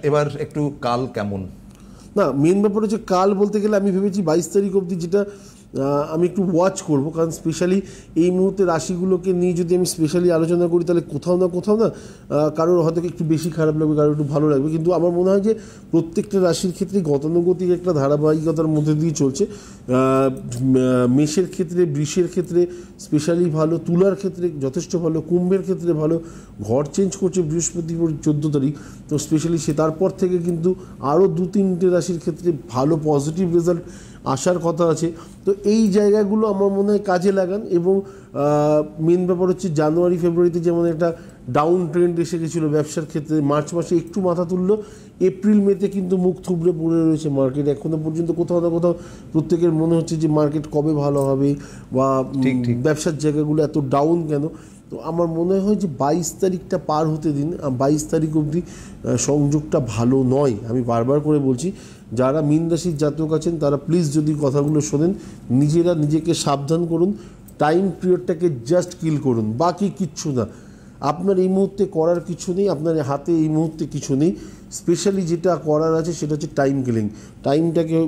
এবার একটু কাল কেমন? না, মেন ব্যাপার হচ্ছে কাল বলতে গেলে আমি ভেবেছি 22 তারিখ অবধি যেটা আমি একটু ওয়াচ করব, কারণ স্পেশালি এই মুহূর্তে রাশিগুলোকে নিয়ে যদি আমি স্পেশালি আলোচনা করি তাহলে কোথাও না কারোর হয়তো একটু বেশি খারাপ লাগবে, কারোর একটু ভালো লাগবে, কিন্তু আমার মনে হয় যে প্রত্যেকটা রাশির ক্ষেত্রে গতানুগতিক একটা ধারাবাহিকতার মধ্যে দিয়ে চলছে। মেষের ক্ষেত্রে, বৃষের ক্ষেত্রে স্পেশালি ভালো, তুলার ক্ষেত্রে যথেষ্ট ভালো, কুম্ভের ক্ষেত্রে ভালো। ঘর চেঞ্জ করছে বৃহস্পতি 14 তারিখ, তো স্পেশালি সে তারপর থেকে কিন্তু আরও 2-3টে রাশির ক্ষেত্রে ভালো পজিটিভ রেজাল্ট আসার কথা আছে। তো এই জায়গাগুলো আমার মনে হয় কাজে লাগান। এবং মেন ব্যাপার হচ্ছে জানুয়ারি ফেব্রুয়ারিতে যেমন একটা ডাউন ট্রেন্ড এসে গেছিলো ব্যবসার ক্ষেত্রে, মার্চ মাসে একটু মাথা তুললো, এপ্রিল মেতে কিন্তু মুখ থুবড়ে পড়ে রয়েছে মার্কেট এখনও পর্যন্ত। কোথাও না কোথাও প্রত্যেকের মনে হচ্ছে যে মার্কেট কবে ভালো হবে বা ব্যবসার জায়গাগুলো এত ডাউন কেন। তো আমার মনে হয় যে 22 তারিখটা পার হতে দিন, 22 তারিখ অবধি সংযোগটা ভালো নয়। আমি বারবার করে বলছি, যারা মীন রাশির জাতক আছেন তারা প্লিজ যদি কথাগুলো শোনেন, নিজেরা নিজেকে সাবধান করুন, টাইম পিরিয়ডটাকে জাস্ট কিল করুন, বাকি কিচ্ছু না। আপনার এই মুহূর্তে করার কিছু নেই, আপনার হাতে এই মুহূর্তে কিছু নেই। স্পেশালি যেটা করার আছে সেটা হচ্ছে টাইম কিলিং। টাইমটাকে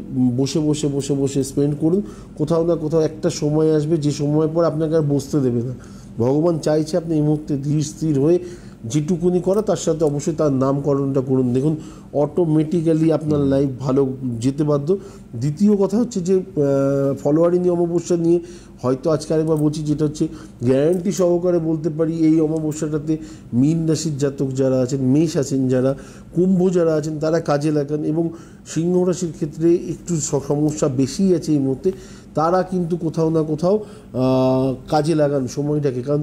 বসে বসে বসে বসে স্পেন্ড করুন। কোথাও না কোথাও একটা সময় আসবে যে সময় পর আপনাকে আর বসতে দেবে না। ভগবান চাইছে আপনি এই মুহূর্তে ধীর স্থির হয়ে যেটুকুনি করা তার সাথে অবশ্যই তার নামকরণটা করুন, দেখুন অটোমেটিক্যালি আপনার লাইফ ভালো যেতে বাধ্য। দ্বিতীয় কথা হচ্ছে যে ফলোয়ারিনী অমাবস্যা নিয়ে হয়তো আজকে আরেকবার বলছি, যেটা হচ্ছে গ্যারান্টি সহকারে বলতে পারি এই অমাবস্যাটাতে মীন রাশির জাতক যারা আছেন, মেষ আছেন যারা, কুম্ভ যারা আছেন তারা কাজে লাগান। এবং সিংহ রাশির ক্ষেত্রে একটু সমস্যা বেশি আছে এই মুহূর্তে, তারা কিন্তু কোথাও না কোথাও কাজে লাগান সময়টাকে। কারণ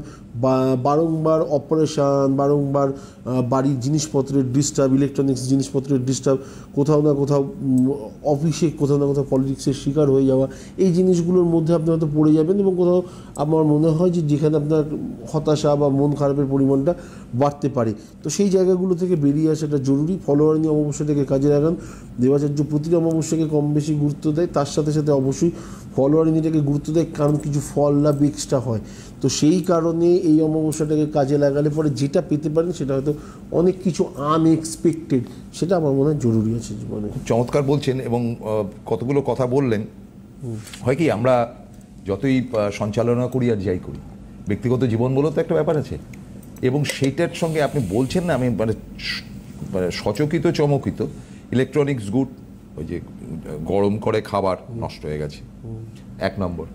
বারংবার অপারেশান, বারংবার বাড়ির জিনিসপত্রের ডিস্টার্ব, ইলেকট্রনিক্স জিনিসপত্রের ডিস্টার্ব, কোথাও না কোথাও অফিসে কোথাও না কোথাও পলিটিক্সের শিকার হয়ে যাওয়া, এই জিনিসগুলোর মধ্যে আপনি হয়তো পড়ে যাবেন। এবং কোথাও আমার মনে হয় যে যেখানে আপনার হতাশা বা মন খারাপের পরিমাণটা বাড়তে পারে, তো সেই জায়গাগুলো থেকে বেরিয়ে আসাটা জরুরি। ফলোয়ারিনী অমাবস্যাটাকে কাজে লাগান। দেবাচার্য প্রতিটা অমাবস্যাকে কম বেশি গুরুত্ব দেয়, তার সাথে সাথে অবশ্যই ফলোয়ারিনীটাকে গুরুত্ব দেয়, কারণ কিছু ফল লাভ এক্সট্রা হয়। তো সেই কারণে এই অমাবস্যাটাকে কাজে লাগালে পরে যেটা পেতে পারেন সেটা হয়তো অনেক কিছু আনএক্সপেক্টেড, সেটা আমার মনে হয় জরুরি আছে জীবনে। খুব চমৎকার বলছেন এবং কতগুলো কথা বললেন। হয় কি, আমরা যতই সঞ্চালনা করি আর যাই করি, ব্যক্তিগত জীবন বলেও তো একটা ব্যাপার আছে, এবং সেইটার সঙ্গে আপনি বলছেন না, আমি মানে সচকিত চমকিত। ইলেকট্রনিক্স গুড, ওই যে গরম করে খাবার নষ্ট হয়ে গেছে, 1 নম্বর।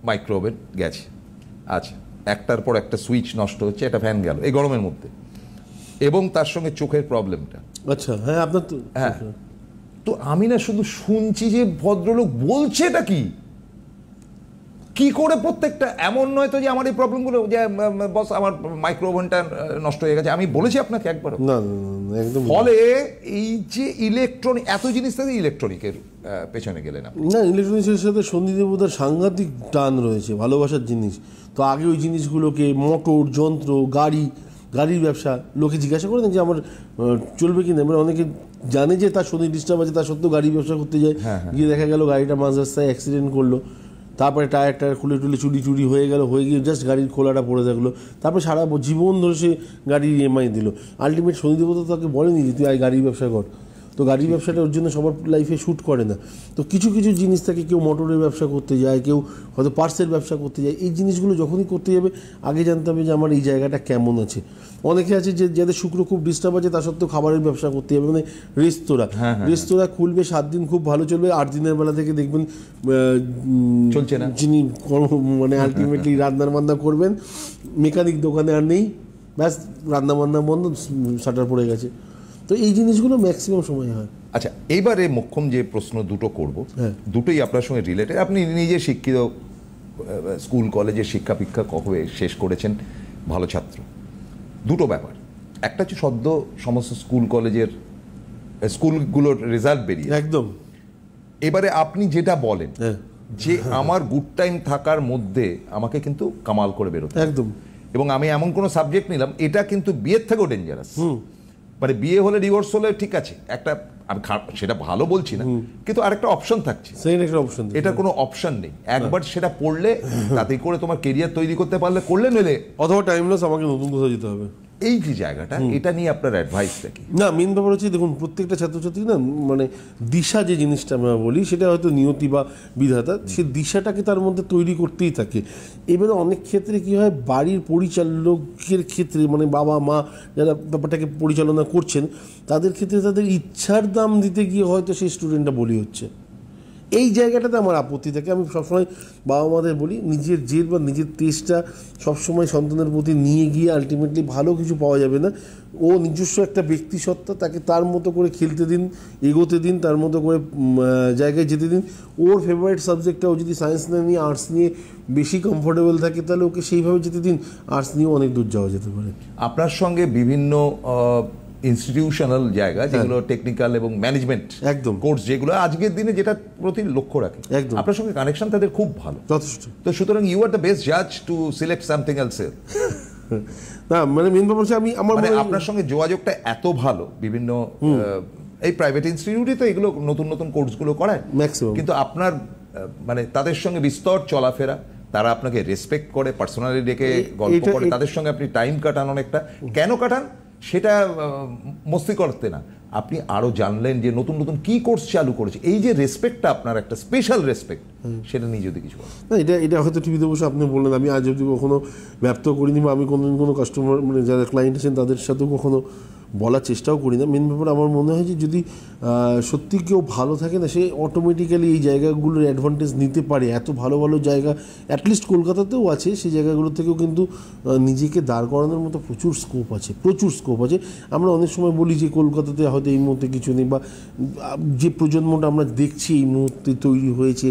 মাইক্রোওভেন গেছে, আচ্ছা, একটার পর একটা সুইচ নষ্ট হচ্ছে, একটা ফ্যান গেল এই গরমের মধ্যে, এবং তার সঙ্গে চোখের প্রবলেমটা। আচ্ছা, হ্যাঁ, আপনার তো হ্যাঁ। তো আমি না শুধু শুনছি যে ভদ্রলোক বলছে এটা কি করে প্রত্যেকটা, এমন নয় তো যে আমার এই প্রবলেমগুলো, যে বস আমার মাইক্রোওভেনটা নষ্ট হয়ে গেছে, আমি বলেছি আপনাকে একবার না, একদম। ফলে এই যে ইলেকট্রনিক এত জিনিস থাকে, ইলেকট্রনিকের পেছনে গেলে না, ইলেকট্রনিক্সের সাথে সন্ধিদেবতার সাংঘাতিক টান রয়েছে, ভালোবাসার জিনিস। তো আগে ওই জিনিসগুলোকে মোটর, যন্ত্র, গাড়ির ব্যবসা, লোকে জিজ্ঞাসা করেন যে আমার চলবে কি না, মানে অনেকে জানে যে তার শনি ডিস্টার্ব আছে, তার সত্ত্বেও গাড়ি ব্যবসা করতে যায়, গিয়ে দেখা গেল গাড়িটা মাঝ রাস্তায় অ্যাক্সিডেন্ট করলো, তারপরে টায়ার খুলে চুরি হয়ে গিয়ে জাস্ট গাড়ির খোলাটা পড়ে থাকলো, তারপরে সারা জীবন ধরে সে গাড়ির ইএমআই দিল। আলটিমেট শনিদেবতা তাকে বলেনি যে তুই গাড়ির ব্যবসা কর। তো গাড়ির ব্যবসাটা ওর জন্য সবার লাইফে শ্যুট করে না। তো কিছু জিনিস থাকে, কেউ মোটরের ব্যবসা করতে যায়, কেউ হয়তো পার্সের ব্যবসা করতে যায়। এই জিনিসগুলো যখনই করতে যাবে আগে জানতে হবে যে আমার এই জায়গাটা কেমন আছে। অনেকে আছে যে যাদের শুক্র খুব ডিস্টার্ব আছে, তা সত্ত্বেও খাবারের ব্যবসা করতে যাবে, মানে রেস্তোরাঁ খুলবে, 7 দিন খুব ভালো চলবে, 8 দিনের বেলা থেকে দেখবেন চলছে না, যিনি মানে আলটিমেটলি রান্না করবেন, মেকানিক দোকানে আর নেই, ব্যাস রান্না বন্ধ, শাটার পড়ে গেছে। তো এই জিনিসগুলো ম্যাক্সিমাম সময় হয়। আচ্ছা, এইবারে মোক্ষম যে প্রশ্ন দুটো করব, দুটোই আপনার সঙ্গে রিলেটেড। আপনি নিজে শিক্ষিত, স্কুল কলেজের শিক্ষা কবে শেষ করেছেন, ভালো ছাত্র। দুটো ব্যাপার, একটা হচ্ছে সদ্য সমস্ত স্কুলগুলোর রেজাল্ট বেরিয়ে একদম, এবারে আপনি যেটা বলেন যে আমার গুড টাইম থাকার মধ্যে আমাকে কিন্তু কামাল করে বেরোতে একদম, এবং আমি এমন কোনো সাবজেক্ট নিলাম, এটা কিন্তু বিয়ের থেকেও ডেঞ্জারাস। মানে বিয়ে হলে, ডিভোর্স হলে ঠিক আছে, একটা আমি সেটা ভালো বলছি না, কিন্তু আরেকটা অপশন থাকছে, এটা কোনো অপশন নেই। একবার সেটা পড়লে তাতে করে তোমার কেরিয়ার তৈরি করতে পারলে করলে, নইলে অথবা টাইম লস, আমাকে নতুন কোথাও যেতে হবে। এই যে জায়গাটা, এটা নিয়ে আপনার অ্যাডভাইসটা কি? না, মেন ব্যাপার হচ্ছে দেখুন, প্রত্যেকটা ছাত্রছাত্রী না মানে দিশা যে জিনিসটা আমরা বলি সেটা হয়তো নিয়তি বা বিধাতা, সে দিশাটাকে তার মধ্যে তৈরি করতেই থাকে। এবারে অনেক ক্ষেত্রে কি হয়, বাড়ির পরিচালকের ক্ষেত্রে মানে বাবা মা যারা ব্যাপারটাকে পরিচালনা করছেন, তাদের ক্ষেত্রে তাদের ইচ্ছার দাম দিতে গিয়ে হয়তো সেই স্টুডেন্টটা বলি হচ্ছে। এই জায়গাটাতে আমার আপত্তি থাকে। আমি সবসময় বাবা মাদের বলি, নিজের জেদ বা নিজের তেজটা সবসময় সন্তানের প্রতি নিয়ে গিয়ে আলটিমেটলি ভালো কিছু পাওয়া যাবে না। ও নিজস্ব একটা ব্যক্তিসত্তা, তাকে তার মতো করে খেলতে দিন, এগোতে দিন, তার মতো করে জায়গায় যেতে দিন। ওর ফেভারিট সাবজেক্টটা, ও যদি সায়েন্স না নিয়ে আর্টস নিয়ে বেশি কমফোর্টেবল থাকে, তাহলে ওকে সেইভাবে যেতে দিন। আর্টস নিয়েও অনেক দূর যাওয়া যেতে পারে। আপনার সঙ্গে বিভিন্ন ইনস্টিটিউশনাল জায়গা যেগুলো টেকনিক্যাল এবং ম্যানেজমেন্ট একদম কোর্স, যেগুলো আজকের দিনে যেটা প্রতি লক্ষ্য রাখে, একদম আপনার সঙ্গে কানেকশন তাদের খুব ভালো, যথেষ্ট। তো সুতরাং ইউ আর দ্য বেস্ট জাজ টু সিলেক্ট সামথিং এলস। না মানে মেন ব্যাপার হচ্ছে আমার মানে আপনার সঙ্গে যোগাযোগটা এত ভালো, বিভিন্ন এই প্রাইভেট ইনস্টিটিউটে তো এগুলো নতুন নতুন কোর্সগুলো করায় ম্যাক্সিমাম, কিন্তু আপনার মানে তাদের সঙ্গে বিস্তর চলাফেরা, তারা আপনাকে রেসপেক্ট করে, পার্সোনালি ডেকে গল্প করে, তাদের সঙ্গে আপনি টাইম কাটান অনেকটা। কেন কাটান সেটা মস্তি করতে না, আপনি আরো জানলেন যে নতুন নতুন কি কোর্স চালু করেছে। এই যে রেসপেক্টটা, আপনার একটা স্পেশাল রেসপেক্ট, সেটা নিয়ে যদি কিছু বলেন। না, এটা হয়তো টিভিতে বসে আপনি বললেন, আমি আজ অবধি কখনো ব্যক্ত করিনি, বা আমি কোনোদিন কোনো কাস্টমার মানে যারা ক্লায়েন্ট আছেন তাদের সাথেও কখনো বলার চেষ্টাও করি না। মেন ব্যাপার আমার মনে হয় যে যদি সত্যি কেউ ভালো থাকে না, সে অটোমেটিক্যালি এই জায়গাগুলোর অ্যাডভান্টেজ নিতে পারে। এত ভালো ভালো জায়গা অ্যাটলিস্ট কলকাতাতেও আছে, সেই জায়গাগুলো থেকেও কিন্তু নিজেকে দাঁড় করানোর মতো প্রচুর স্কোপ আছে, প্রচুর স্কোপ আছে। আমরা অনেক সময় বলি যে কলকাতাতে হয়তো এই মুহূর্তে কিছু নেই, বা যে প্রজন্মটা আমরা দেখছি এই মুহূর্তে তৈরি হয়েছে,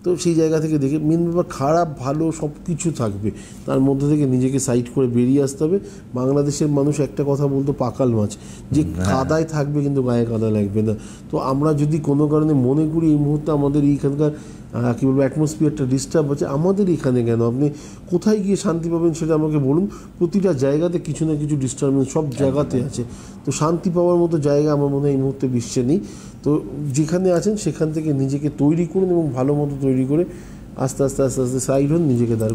তো সেই জায়গা থেকে দেখে মেন ব্যাপার খারাপ ভালো সব কিছু থাকবে, তার মধ্যে থেকে নিজেকে সাইড করে বেরিয়ে আসতে হবে। বাংলাদেশের মানুষ একটা কথা বলতো, পাকাল মাছ, যে কাদায় থাকবে কিন্তু গায়ে কাদা লাগবে না। তো আমরা যদি কোনো কারণে মনে করি এই মুহূর্তে আমাদের এইখানকার কী বলবো অ্যাটমসফিয়ারটা ডিস্টার্ব আছে, আমাদের এখানে কেন, আপনি কোথায় গিয়ে শান্তি পাবেন সেটা আমাকে বলুন। প্রতিটা জায়গাতে কিছু না কিছু ডিস্টার্বেন্স সব জায়গাতে আছে, তো শান্তি পাওয়ার মতো জায়গা আমার মনে হয় এই মুহূর্তে বিশ্বে নেই। তো যেখানে আছেন সেখান থেকে নিজেকে তৈরি করুন, এবং ভালো মতো তৈরি করে আস্তে আস্তে আস্তে আস্তে সাইড হন, নিজেকে দাঁড়